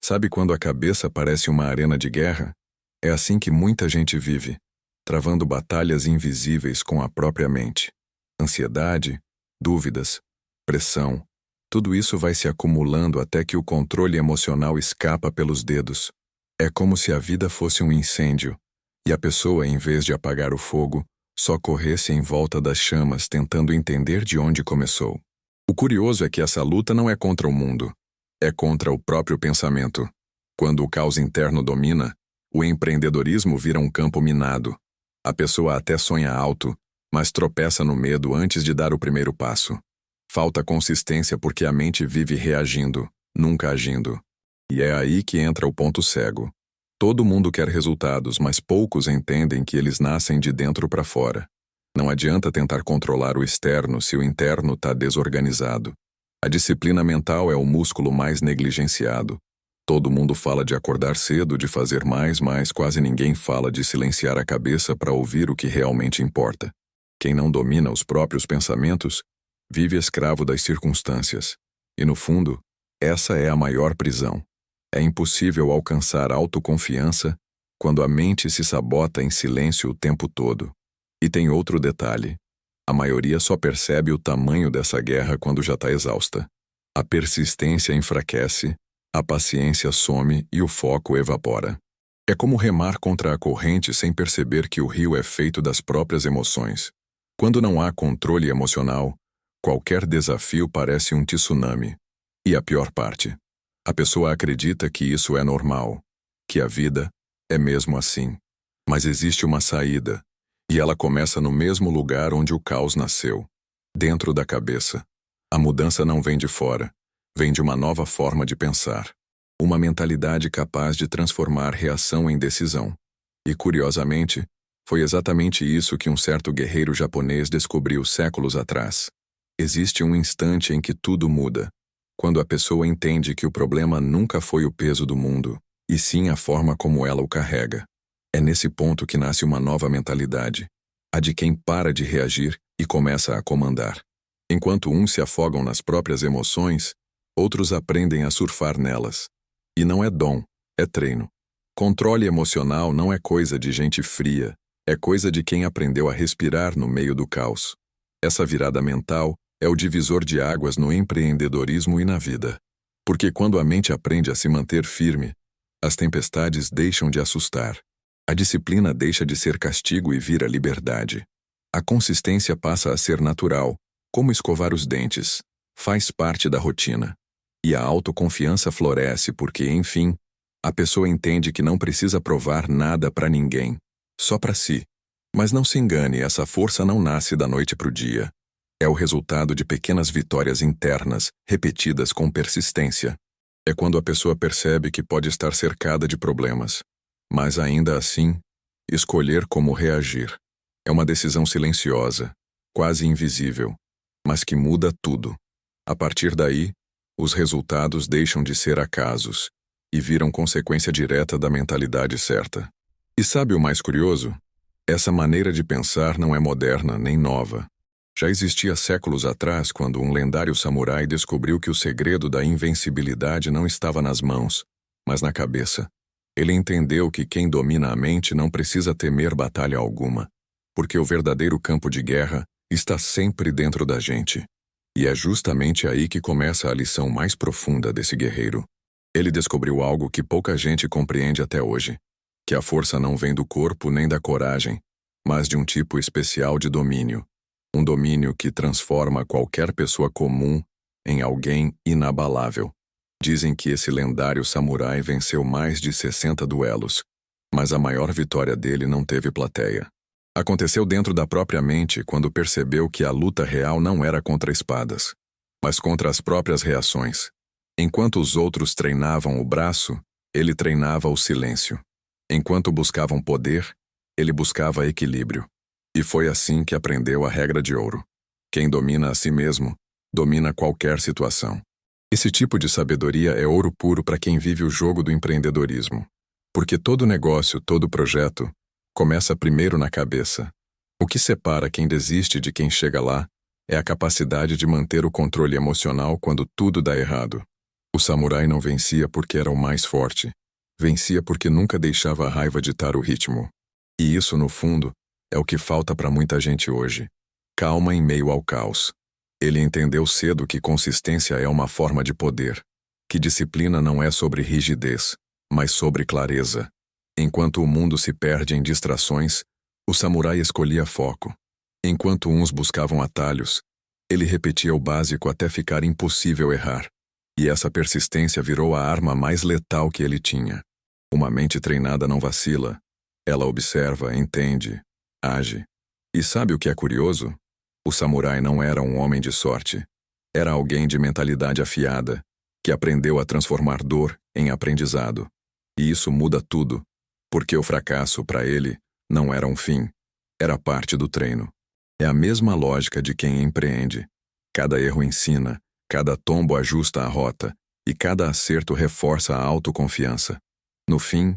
Sabe quando a cabeça parece uma arena de guerra? É assim que muita gente vive, travando batalhas invisíveis com a própria mente. Ansiedade, dúvidas, pressão, tudo isso vai se acumulando até que o controle emocional escapa pelos dedos. É como se a vida fosse um incêndio, e a pessoa, em vez de apagar o fogo, só corresse em volta das chamas tentando entender de onde começou. O curioso é que essa luta não é contra o mundo, é contra o próprio pensamento. Quando o caos interno domina, o empreendedorismo vira um campo minado. A pessoa até sonha alto, mas tropeça no medo antes de dar o primeiro passo. Falta consistência porque a mente vive reagindo, nunca agindo. E é aí que entra o ponto cego. Todo mundo quer resultados, mas poucos entendem que eles nascem de dentro para fora. Não adianta tentar controlar o externo se o interno está desorganizado. A disciplina mental é o músculo mais negligenciado. Todo mundo fala de acordar cedo, de fazer mais, mas quase ninguém fala de silenciar a cabeça para ouvir o que realmente importa. Quem não domina os próprios pensamentos, vive escravo das circunstâncias. E no fundo, essa é a maior prisão. É impossível alcançar autoconfiança quando a mente se sabota em silêncio o tempo todo. E tem outro detalhe. A maioria só percebe o tamanho dessa guerra quando já está exausta. A persistência enfraquece, a paciência some e o foco evapora. É como remar contra a corrente sem perceber que o rio é feito das próprias emoções. Quando não há controle emocional, qualquer desafio parece um tsunami. E a pior parte, a pessoa acredita que isso é normal, que a vida é mesmo assim. Mas existe uma saída, e ela começa no mesmo lugar onde o caos nasceu, dentro da cabeça. A mudança não vem de fora, vem de uma nova forma de pensar. Uma mentalidade capaz de transformar reação em decisão. E, curiosamente, foi exatamente isso que um certo guerreiro japonês descobriu séculos atrás. Existe um instante em que tudo muda, quando a pessoa entende que o problema nunca foi o peso do mundo, e sim a forma como ela o carrega. É nesse ponto que nasce uma nova mentalidade, a de quem para de reagir e começa a comandar. Enquanto uns se afogam nas próprias emoções, outros aprendem a surfar nelas. E não é dom, é treino. Controle emocional não é coisa de gente fria, é coisa de quem aprendeu a respirar no meio do caos. Essa virada mental é o divisor de águas no empreendedorismo e na vida. Porque quando a mente aprende a se manter firme, as tempestades deixam de assustar. A disciplina deixa de ser castigo e vira liberdade. A consistência passa a ser natural, como escovar os dentes. Faz parte da rotina. E a autoconfiança floresce porque, enfim, a pessoa entende que não precisa provar nada para ninguém, só para si. Mas não se engane, essa força não nasce da noite para o dia. É o resultado de pequenas vitórias internas, repetidas com persistência. É quando a pessoa percebe que pode estar cercada de problemas, mas ainda assim, escolher como reagir. É uma decisão silenciosa, quase invisível, mas que muda tudo. A partir daí, os resultados deixam de ser acasos e viram consequência direta da mentalidade certa. E sabe o mais curioso? Essa maneira de pensar não é moderna nem nova. Já existia séculos atrás quando um lendário samurai descobriu que o segredo da invencibilidade não estava nas mãos, mas na cabeça. Ele entendeu que quem domina a mente não precisa temer batalha alguma, porque o verdadeiro campo de guerra está sempre dentro da gente. E é justamente aí que começa a lição mais profunda desse guerreiro. Ele descobriu algo que pouca gente compreende até hoje, que a força não vem do corpo nem da coragem, mas de um tipo especial de domínio. Um domínio que transforma qualquer pessoa comum em alguém inabalável. Dizem que esse lendário samurai venceu mais de 60 duelos, mas a maior vitória dele não teve plateia. Aconteceu dentro da própria mente quando percebeu que a luta real não era contra espadas, mas contra as próprias reações. Enquanto os outros treinavam o braço, ele treinava o silêncio. Enquanto buscavam poder, ele buscava equilíbrio. E foi assim que aprendeu a regra de ouro. Quem domina a si mesmo, domina qualquer situação. Esse tipo de sabedoria é ouro puro para quem vive o jogo do empreendedorismo. Porque todo negócio, todo projeto, começa primeiro na cabeça. O que separa quem desiste de quem chega lá é a capacidade de manter o controle emocional quando tudo dá errado. O samurai não vencia porque era o mais forte. Vencia porque nunca deixava a raiva ditar o ritmo. E isso, no fundo, é o que falta para muita gente hoje. Calma em meio ao caos. Ele entendeu cedo que consistência é uma forma de poder, que disciplina não é sobre rigidez, mas sobre clareza. Enquanto o mundo se perde em distrações, o samurai escolhia foco. Enquanto uns buscavam atalhos, ele repetia o básico até ficar impossível errar. E essa persistência virou a arma mais letal que ele tinha. Uma mente treinada não vacila. Ela observa, entende, age. E sabe o que é curioso? O samurai não era um homem de sorte. Era alguém de mentalidade afiada, que aprendeu a transformar dor em aprendizado. E isso muda tudo, porque o fracasso, para ele, não era um fim. Era parte do treino. É a mesma lógica de quem empreende. Cada erro ensina, cada tombo ajusta a rota, e cada acerto reforça a autoconfiança. No fim,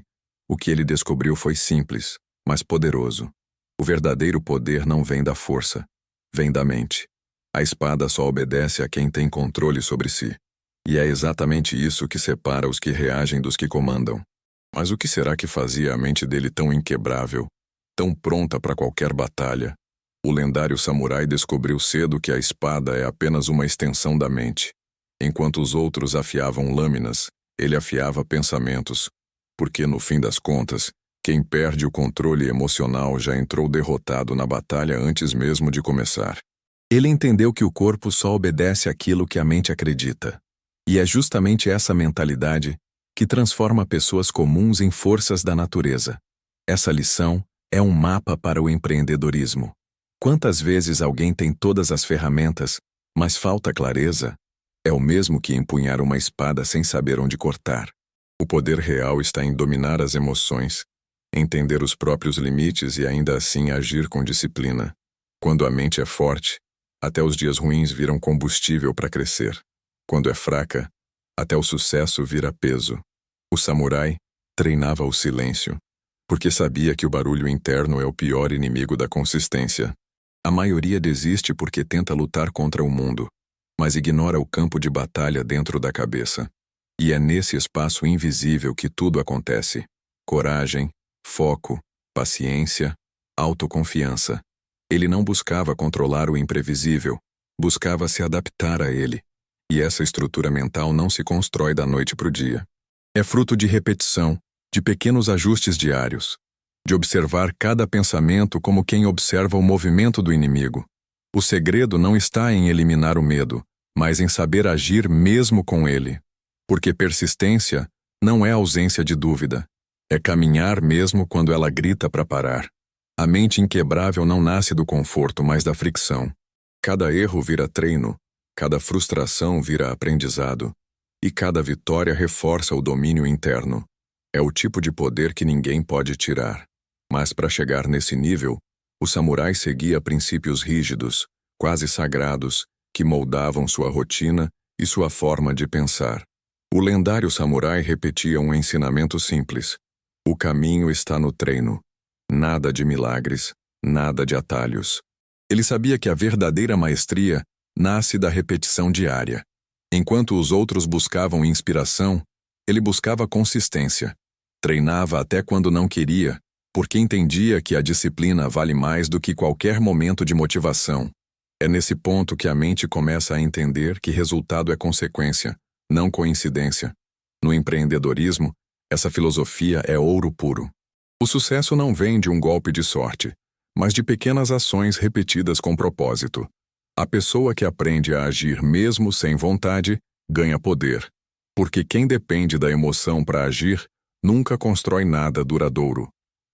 o que ele descobriu foi simples, mas poderoso. O verdadeiro poder não vem da força, vem da mente. A espada só obedece a quem tem controle sobre si. E é exatamente isso que separa os que reagem dos que comandam. Mas o que será que fazia a mente dele tão inquebrável, tão pronta para qualquer batalha? O lendário samurai descobriu cedo que a espada é apenas uma extensão da mente. Enquanto os outros afiavam lâminas, ele afiava pensamentos. Porque, no fim das contas, quem perde o controle emocional já entrou derrotado na batalha antes mesmo de começar. Ele entendeu que o corpo só obedece àquilo que a mente acredita. E é justamente essa mentalidade que transforma pessoas comuns em forças da natureza. Essa lição é um mapa para o empreendedorismo. Quantas vezes alguém tem todas as ferramentas, mas falta clareza? É o mesmo que empunhar uma espada sem saber onde cortar. O poder real está em dominar as emoções, entender os próprios limites e ainda assim agir com disciplina. Quando a mente é forte, até os dias ruins viram combustível para crescer. Quando é fraca, até o sucesso vira peso. O samurai treinava o silêncio, porque sabia que o barulho interno é o pior inimigo da consistência. A maioria desiste porque tenta lutar contra o mundo, mas ignora o campo de batalha dentro da cabeça. E é nesse espaço invisível que tudo acontece. Coragem, foco, paciência, autoconfiança. Ele não buscava controlar o imprevisível, buscava se adaptar a ele. E essa estrutura mental não se constrói da noite para o dia. É fruto de repetição, de pequenos ajustes diários, de observar cada pensamento como quem observa o movimento do inimigo. O segredo não está em eliminar o medo, mas em saber agir mesmo com ele. Porque persistência não é ausência de dúvida, é caminhar mesmo quando ela grita para parar. A mente inquebrável não nasce do conforto, mas da fricção. Cada erro vira treino, cada frustração vira aprendizado, e cada vitória reforça o domínio interno. É o tipo de poder que ninguém pode tirar. Mas para chegar nesse nível, o samurai seguia princípios rígidos, quase sagrados, que moldavam sua rotina e sua forma de pensar. O lendário samurai repetia um ensinamento simples: o caminho está no treino. Nada de milagres, nada de atalhos. Ele sabia que a verdadeira maestria nasce da repetição diária. Enquanto os outros buscavam inspiração, ele buscava consistência. Treinava até quando não queria, porque entendia que a disciplina vale mais do que qualquer momento de motivação. É nesse ponto que a mente começa a entender que resultado é consequência, não coincidência. No empreendedorismo, essa filosofia é ouro puro. O sucesso não vem de um golpe de sorte, mas de pequenas ações repetidas com propósito. A pessoa que aprende a agir mesmo sem vontade, ganha poder. Porque quem depende da emoção para agir, nunca constrói nada duradouro.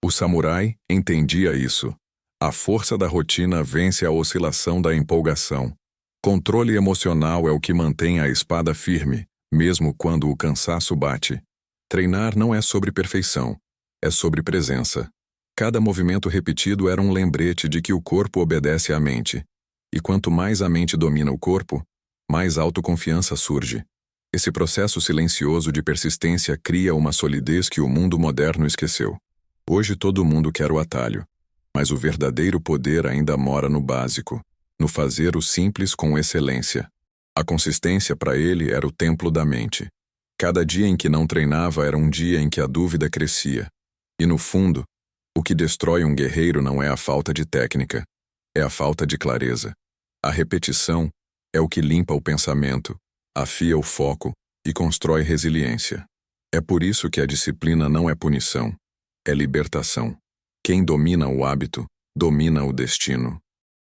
O samurai entendia isso. A força da rotina vence a oscilação da empolgação. Controle emocional é o que mantém a espada firme, mesmo quando o cansaço bate. Treinar não é sobre perfeição, é sobre presença. Cada movimento repetido era um lembrete de que o corpo obedece à mente. E quanto mais a mente domina o corpo, mais autoconfiança surge. Esse processo silencioso de persistência cria uma solidez que o mundo moderno esqueceu. Hoje todo mundo quer o atalho, mas o verdadeiro poder ainda mora no básico, no fazer o simples com excelência. A consistência para ele era o templo da mente. Cada dia em que não treinava era um dia em que a dúvida crescia. E no fundo, o que destrói um guerreiro não é a falta de técnica, é a falta de clareza. A repetição é o que limpa o pensamento, afia o foco e constrói resiliência. É por isso que a disciplina não é punição, é libertação. Quem domina o hábito, domina o destino.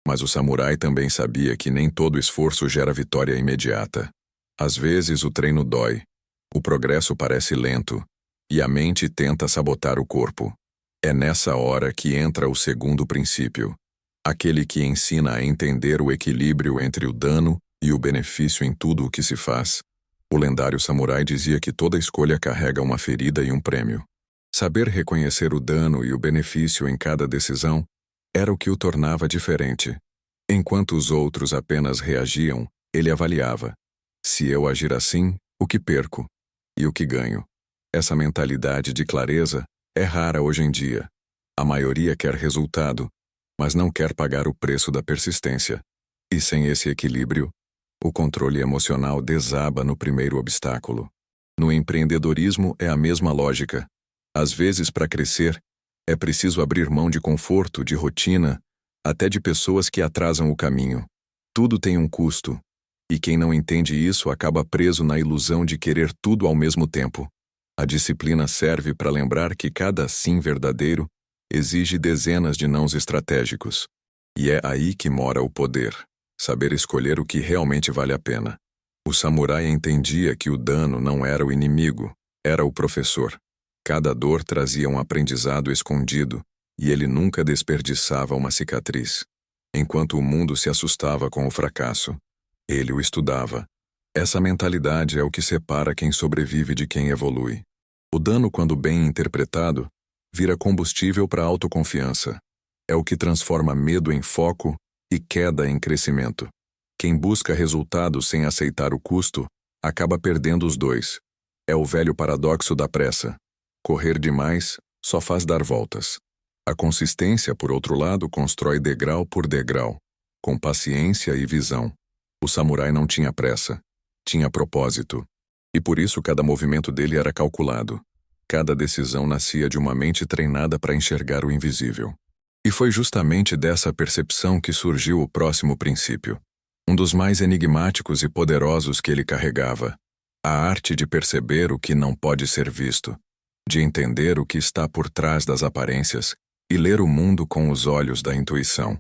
Mas o samurai também sabia que nem todo esforço gera vitória imediata. Às vezes o treino dói, o progresso parece lento, e a mente tenta sabotar o corpo. É nessa hora que entra o segundo princípio, aquele que ensina a entender o equilíbrio entre o dano e o benefício em tudo o que se faz. O lendário samurai dizia que toda escolha carrega uma ferida e um prêmio. Saber reconhecer o dano e o benefício em cada decisão era o que o tornava diferente. Enquanto os outros apenas reagiam, ele avaliava. Se eu agir assim, o que perco? E o que ganho? Essa mentalidade de clareza é rara hoje em dia. A maioria quer resultado, mas não quer pagar o preço da persistência. E sem esse equilíbrio, o controle emocional desaba no primeiro obstáculo. No empreendedorismo é a mesma lógica. Às vezes, para crescer, é preciso abrir mão de conforto, de rotina, até de pessoas que atrasam o caminho. Tudo tem um custo, e quem não entende isso acaba preso na ilusão de querer tudo ao mesmo tempo. A disciplina serve para lembrar que cada sim verdadeiro exige dezenas de nãos estratégicos. E é aí que mora o poder, saber escolher o que realmente vale a pena. O samurai entendia que o dano não era o inimigo, era o professor. Cada dor trazia um aprendizado escondido, e ele nunca desperdiçava uma cicatriz. Enquanto o mundo se assustava com o fracasso, ele o estudava. Essa mentalidade é o que separa quem sobrevive de quem evolui. O dano, quando bem interpretado, vira combustível para a autoconfiança. É o que transforma medo em foco e queda em crescimento. Quem busca resultados sem aceitar o custo, acaba perdendo os dois. É o velho paradoxo da pressa. Correr demais só faz dar voltas. A consistência, por outro lado, constrói degrau por degrau, com paciência e visão. O samurai não tinha pressa, tinha propósito. E por isso cada movimento dele era calculado. Cada decisão nascia de uma mente treinada para enxergar o invisível. E foi justamente dessa percepção que surgiu o próximo princípio. Um dos mais enigmáticos e poderosos que ele carregava. A arte de perceber o que não pode ser visto. De entender o que está por trás das aparências e ler o mundo com os olhos da intuição.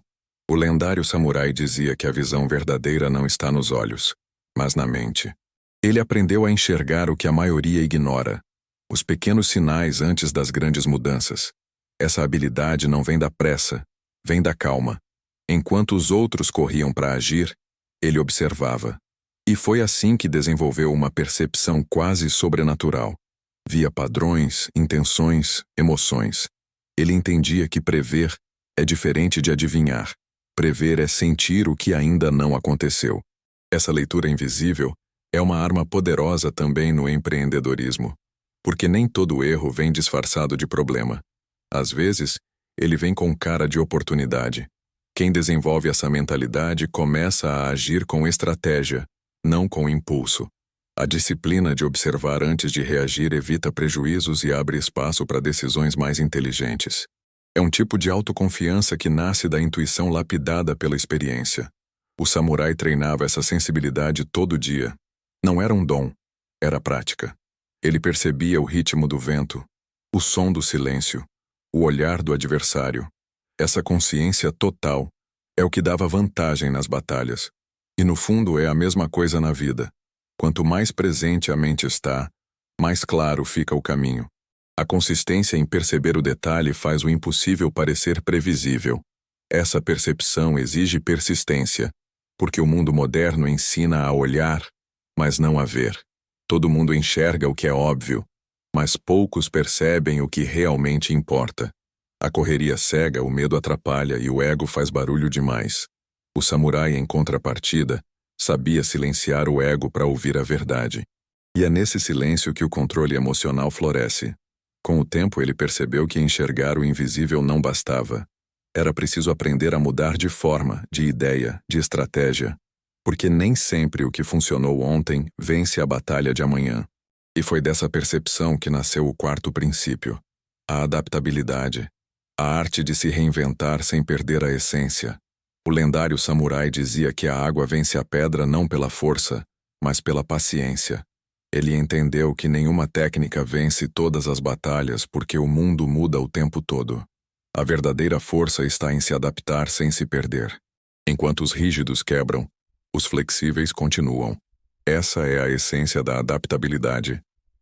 O lendário samurai dizia que a visão verdadeira não está nos olhos, mas na mente. Ele aprendeu a enxergar o que a maioria ignora, os pequenos sinais antes das grandes mudanças. Essa habilidade não vem da pressa, vem da calma. Enquanto os outros corriam para agir, ele observava. E foi assim que desenvolveu uma percepção quase sobrenatural. Via padrões, intenções, emoções. Ele entendia que prever é diferente de adivinhar. Prever é sentir o que ainda não aconteceu. Essa leitura invisível é uma arma poderosa também no empreendedorismo, porque nem todo erro vem disfarçado de problema. Às vezes, ele vem com cara de oportunidade. Quem desenvolve essa mentalidade começa a agir com estratégia, não com impulso. A disciplina de observar antes de reagir evita prejuízos e abre espaço para decisões mais inteligentes. É um tipo de autoconfiança que nasce da intuição lapidada pela experiência. O samurai treinava essa sensibilidade todo dia. Não era um dom, era prática. Ele percebia o ritmo do vento, o som do silêncio, o olhar do adversário. Essa consciência total é o que dava vantagem nas batalhas. E no fundo é a mesma coisa na vida. Quanto mais presente a mente está, mais claro fica o caminho. A consistência em perceber o detalhe faz o impossível parecer previsível. Essa percepção exige persistência, porque o mundo moderno ensina a olhar, mas não a ver. Todo mundo enxerga o que é óbvio, mas poucos percebem o que realmente importa. A correria cega, o medo atrapalha e o ego faz barulho demais. O samurai, em contrapartida, sabia silenciar o ego para ouvir a verdade. E é nesse silêncio que o controle emocional floresce. Com o tempo ele percebeu que enxergar o invisível não bastava. Era preciso aprender a mudar de forma, de ideia, de estratégia. Porque nem sempre o que funcionou ontem vence a batalha de amanhã. E foi dessa percepção que nasceu o quarto princípio: a adaptabilidade, a arte de se reinventar sem perder a essência. O lendário samurai dizia que a água vence a pedra não pela força, mas pela paciência. Ele entendeu que nenhuma técnica vence todas as batalhas porque o mundo muda o tempo todo. A verdadeira força está em se adaptar sem se perder. Enquanto os rígidos quebram, os flexíveis continuam. Essa é a essência da adaptabilidade.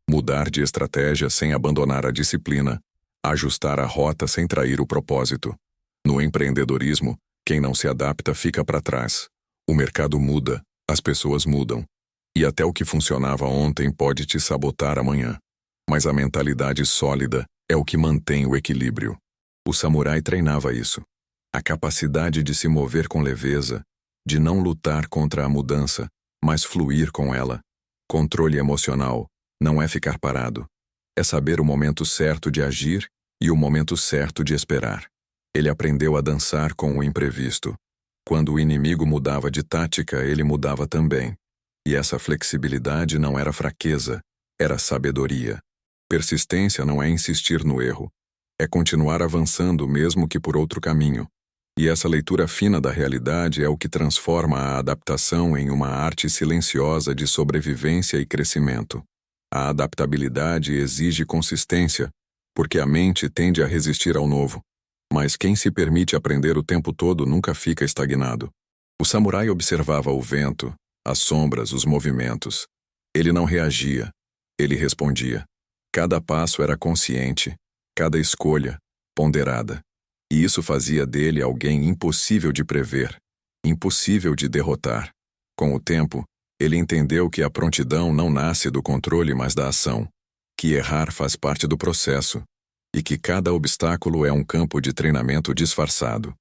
Mudar de estratégia sem abandonar a disciplina, ajustar a rota sem trair o propósito. No empreendedorismo, quem não se adapta fica para trás. O mercado muda, as pessoas mudam. E até o que funcionava ontem pode te sabotar amanhã. Mas a mentalidade sólida é o que mantém o equilíbrio. O samurai treinava isso. A capacidade de se mover com leveza, de não lutar contra a mudança, mas fluir com ela. Controle emocional não é ficar parado. É saber o momento certo de agir e o momento certo de esperar. Ele aprendeu a dançar com o imprevisto. Quando o inimigo mudava de tática, ele mudava também. E essa flexibilidade não era fraqueza, era sabedoria. Persistência não é insistir no erro. É continuar avançando mesmo que por outro caminho. E essa leitura fina da realidade é o que transforma a adaptação em uma arte silenciosa de sobrevivência e crescimento. A adaptabilidade exige consistência, porque a mente tende a resistir ao novo. Mas quem se permite aprender o tempo todo nunca fica estagnado. O samurai observava o vento, as sombras, os movimentos. Ele não reagia, ele respondia. Cada passo era consciente, cada escolha, ponderada. E isso fazia dele alguém impossível de prever, impossível de derrotar. Com o tempo, ele entendeu que a prontidão não nasce do controle, mas da ação, que errar faz parte do processo, e que cada obstáculo é um campo de treinamento disfarçado.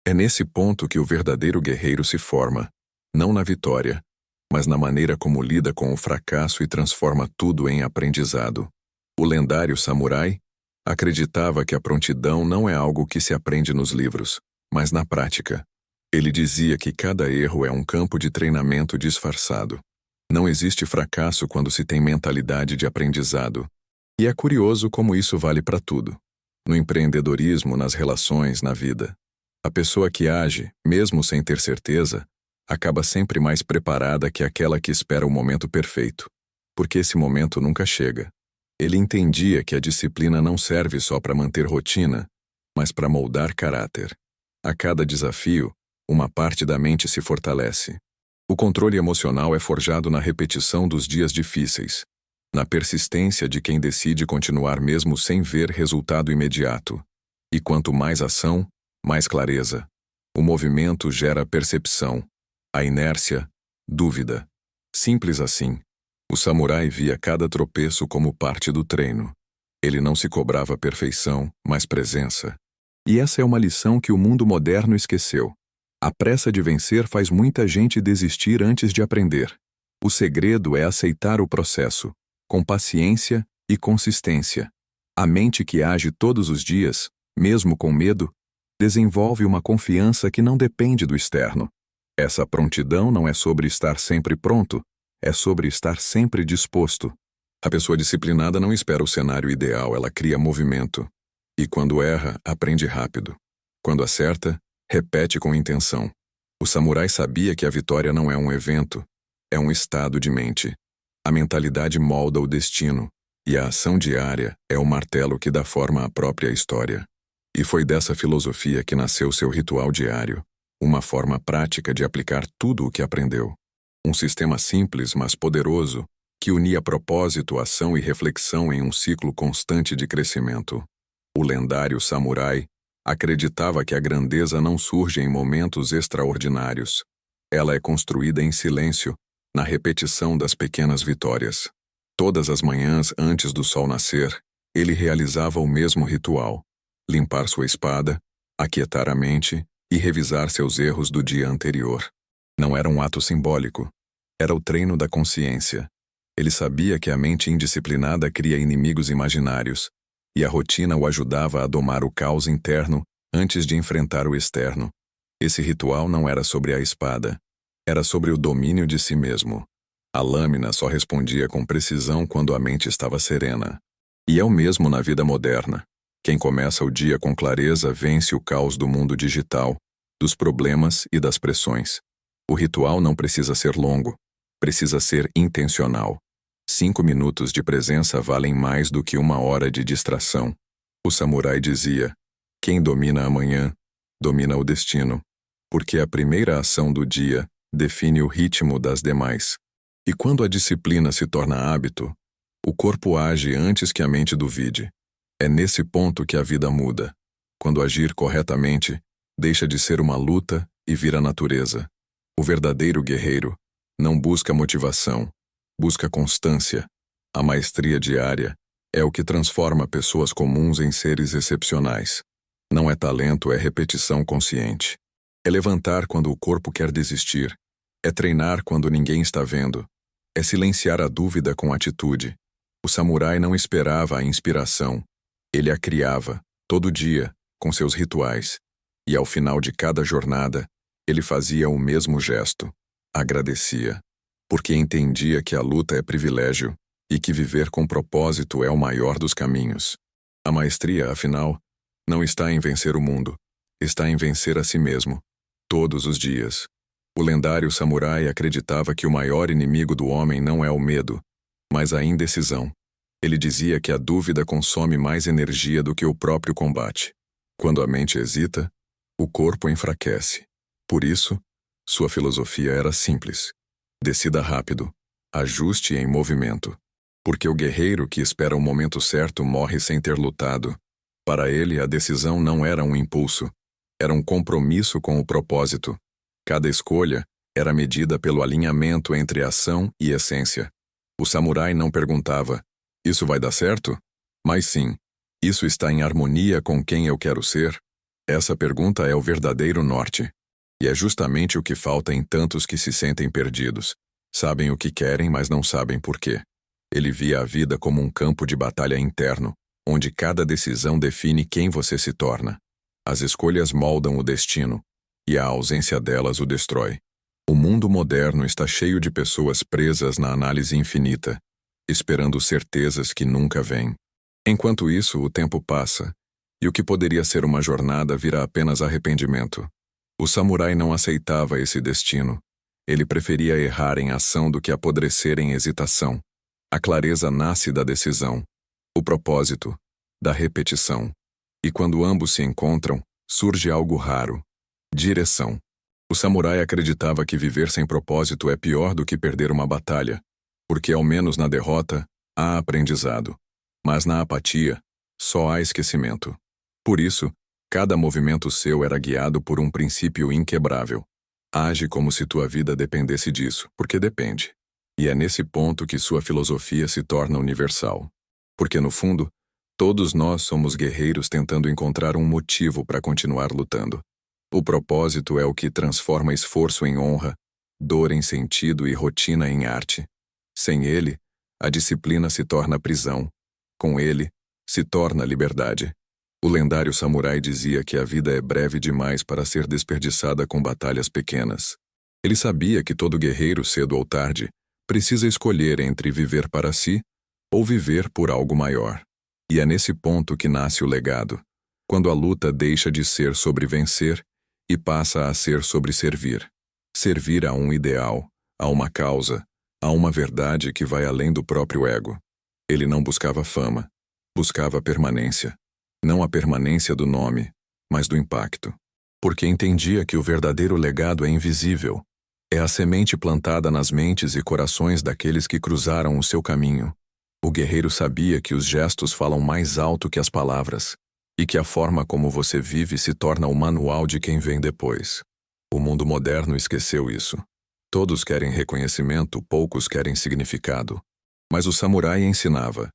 É nesse ponto que o verdadeiro guerreiro se forma, não na vitória, mas na maneira como lida com o fracasso e transforma tudo em aprendizado. O lendário samurai acreditava que a prontidão não é algo que se aprende nos livros, mas na prática. Ele dizia que cada erro é um campo de treinamento disfarçado. Não existe fracasso quando se tem mentalidade de aprendizado. E é curioso como isso vale para tudo. No empreendedorismo, nas relações, na vida. A pessoa que age, mesmo sem ter certeza, acaba sempre mais preparada que aquela que espera o momento perfeito. Porque esse momento nunca chega. Ele entendia que a disciplina não serve só para manter rotina, mas para moldar caráter. A cada desafio, uma parte da mente se fortalece. O controle emocional é forjado na repetição dos dias difíceis, na persistência de quem decide continuar mesmo sem ver resultado imediato. E quanto mais ação, mais clareza. O movimento gera percepção, a inércia, dúvida. Simples assim. O samurai via cada tropeço como parte do treino. Ele não se cobrava perfeição, mas presença. E essa é uma lição que o mundo moderno esqueceu. A pressa de vencer faz muita gente desistir antes de aprender. O segredo é aceitar o processo, com paciência e consistência. A mente que age todos os dias, mesmo com medo, desenvolve uma confiança que não depende do externo. Essa prontidão não é sobre estar sempre pronto, é sobre estar sempre disposto. A pessoa disciplinada não espera o cenário ideal, ela cria movimento. E quando erra, aprende rápido. Quando acerta, repete com intenção. O samurai sabia que a vitória não é um evento, é um estado de mente. A mentalidade molda o destino, e a ação diária é o martelo que dá forma à própria história. E foi dessa filosofia que nasceu seu ritual diário, uma forma prática de aplicar tudo o que aprendeu. Um sistema simples, mas poderoso, que unia propósito, ação e reflexão em um ciclo constante de crescimento. O lendário samurai acreditava que a grandeza não surge em momentos extraordinários. Ela é construída em silêncio, na repetição das pequenas vitórias. Todas as manhãs antes do sol nascer, ele realizava o mesmo ritual: limpar sua espada, aquietar a mente e revisar seus erros do dia anterior. Não era um ato simbólico. Era o treino da consciência. Ele sabia que a mente indisciplinada cria inimigos imaginários, e a rotina o ajudava a domar o caos interno antes de enfrentar o externo. Esse ritual não era sobre a espada. Era sobre o domínio de si mesmo. A lâmina só respondia com precisão quando a mente estava serena. E é o mesmo na vida moderna. Quem começa o dia com clareza vence o caos do mundo digital, dos problemas e das pressões. O ritual não precisa ser longo, precisa ser intencional. 5 minutos de presença valem mais do que 1 hora de distração. O samurai dizia: quem domina amanhã, domina o destino, porque a primeira ação do dia define o ritmo das demais. E quando a disciplina se torna hábito, o corpo age antes que a mente duvide. É nesse ponto que a vida muda. Quando agir corretamente, deixa de ser uma luta e vira natureza. O verdadeiro guerreiro não busca motivação, busca constância. A maestria diária é o que transforma pessoas comuns em seres excepcionais. Não é talento, é repetição consciente. É levantar quando o corpo quer desistir. É treinar quando ninguém está vendo. É silenciar a dúvida com atitude. O samurai não esperava a inspiração. Ele a criava, todo dia, com seus rituais. E ao final de cada jornada, ele fazia o mesmo gesto. Agradecia. Porque entendia que a luta é privilégio e que viver com propósito é o maior dos caminhos. A maestria, afinal, não está em vencer o mundo. Está em vencer a si mesmo. Todos os dias. O lendário samurai acreditava que o maior inimigo do homem não é o medo, mas a indecisão. Ele dizia que a dúvida consome mais energia do que o próprio combate. Quando a mente hesita, o corpo enfraquece. Por isso, sua filosofia era simples. Decida rápido. Ajuste em movimento. Porque o guerreiro que espera o momento certo morre sem ter lutado. Para ele, a decisão não era um impulso. Era um compromisso com o propósito. Cada escolha era medida pelo alinhamento entre ação e essência. O samurai não perguntava: isso vai dar certo? Mas sim: isso está em harmonia com quem eu quero ser? Essa pergunta é o verdadeiro norte. E é justamente o que falta em tantos que se sentem perdidos. Sabem o que querem, mas não sabem por quê. Ele via a vida como um campo de batalha interno, onde cada decisão define quem você se torna. As escolhas moldam o destino, e a ausência delas o destrói. O mundo moderno está cheio de pessoas presas na análise infinita, esperando certezas que nunca vêm. Enquanto isso, o tempo passa, e o que poderia ser uma jornada vira apenas arrependimento. O samurai não aceitava esse destino. Ele preferia errar em ação do que apodrecer em hesitação. A clareza nasce da decisão, o propósito, da repetição. E quando ambos se encontram, surge algo raro: direção. O samurai acreditava que viver sem propósito é pior do que perder uma batalha, porque ao menos na derrota há aprendizado, mas na apatia só há esquecimento. Por isso, cada movimento seu era guiado por um princípio inquebrável. Age como se tua vida dependesse disso, porque depende. E é nesse ponto que sua filosofia se torna universal. Porque no fundo, todos nós somos guerreiros tentando encontrar um motivo para continuar lutando. O propósito é o que transforma esforço em honra, dor em sentido e rotina em arte. Sem ele, a disciplina se torna prisão. Com ele, se torna liberdade. O lendário samurai dizia que a vida é breve demais para ser desperdiçada com batalhas pequenas. Ele sabia que todo guerreiro, cedo ou tarde, precisa escolher entre viver para si ou viver por algo maior. E é nesse ponto que nasce o legado, quando a luta deixa de ser sobre vencer e passa a ser sobre servir. Servir a um ideal, a uma causa, a uma verdade que vai além do próprio ego. Ele não buscava fama, buscava permanência. Não a permanência do nome, mas do impacto. Porque entendia que o verdadeiro legado é invisível. É a semente plantada nas mentes e corações daqueles que cruzaram o seu caminho. O guerreiro sabia que os gestos falam mais alto que as palavras, e que a forma como você vive se torna o manual de quem vem depois. O mundo moderno esqueceu isso. Todos querem reconhecimento, poucos querem significado. Mas o samurai ensinava: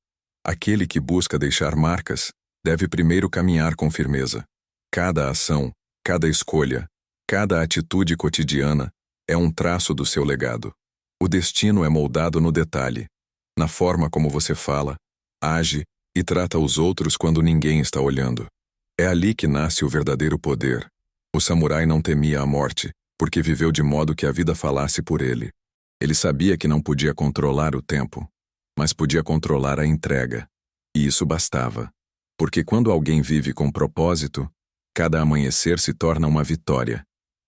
aquele que busca deixar marcas deve primeiro caminhar com firmeza. Cada ação, cada escolha, cada atitude cotidiana é um traço do seu legado. O destino é moldado no detalhe, na forma como você fala, age e trata os outros quando ninguém está olhando. É ali que nasce o verdadeiro poder. O samurai não temia a morte, porque viveu de modo que a vida falasse por ele. Ele sabia que não podia controlar o tempo, mas podia controlar a entrega. E isso bastava. Porque quando alguém vive com propósito, cada amanhecer se torna uma vitória,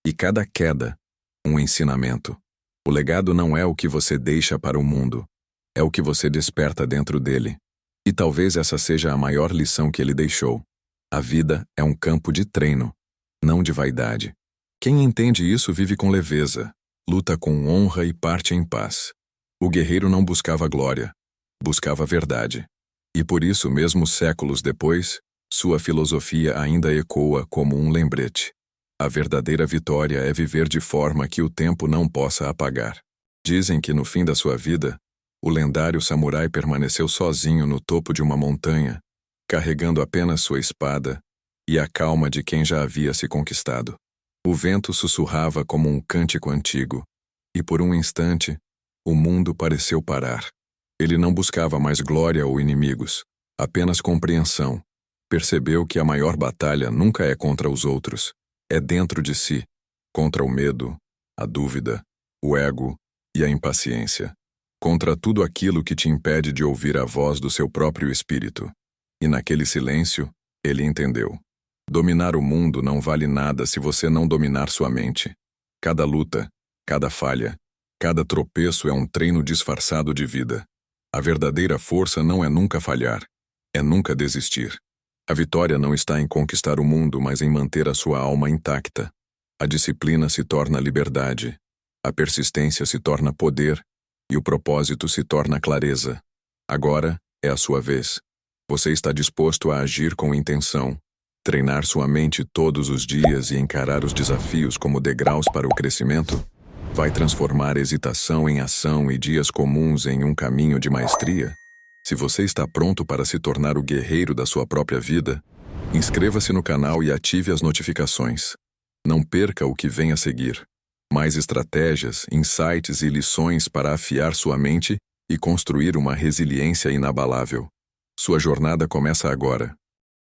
e cada queda, um ensinamento. O legado não é o que você deixa para o mundo, é o que você desperta dentro dele. E talvez essa seja a maior lição que ele deixou. A vida é um campo de treino, não de vaidade. Quem entende isso vive com leveza, luta com honra e parte em paz. O guerreiro não buscava glória, buscava verdade. E por isso, mesmo séculos depois, sua filosofia ainda ecoa como um lembrete. A verdadeira vitória é viver de forma que o tempo não possa apagar. Dizem que no fim da sua vida, o lendário samurai permaneceu sozinho no topo de uma montanha, carregando apenas sua espada e a calma de quem já havia se conquistado. O vento sussurrava como um cântico antigo, e por um instante, o mundo pareceu parar. Ele não buscava mais glória ou inimigos, apenas compreensão. Percebeu que a maior batalha nunca é contra os outros, é dentro de si, contra o medo, a dúvida, o ego e a impaciência. Contra tudo aquilo que te impede de ouvir a voz do seu próprio espírito. E naquele silêncio, ele entendeu. Dominar o mundo não vale nada se você não dominar sua mente. Cada luta, cada falha, cada tropeço é um treino disfarçado de vida. A verdadeira força não é nunca falhar, é nunca desistir. A vitória não está em conquistar o mundo, mas em manter a sua alma intacta. A disciplina se torna liberdade, a persistência se torna poder e o propósito se torna clareza. Agora é a sua vez. Você está disposto a agir com intenção, treinar sua mente todos os dias e encarar os desafios como degraus para o crescimento? Vai transformar hesitação em ação e dias comuns em um caminho de maestria? Se você está pronto para se tornar o guerreiro da sua própria vida, inscreva-se no canal e ative as notificações. Não perca o que vem a seguir. Mais estratégias, insights e lições para afiar sua mente e construir uma resiliência inabalável. Sua jornada começa agora.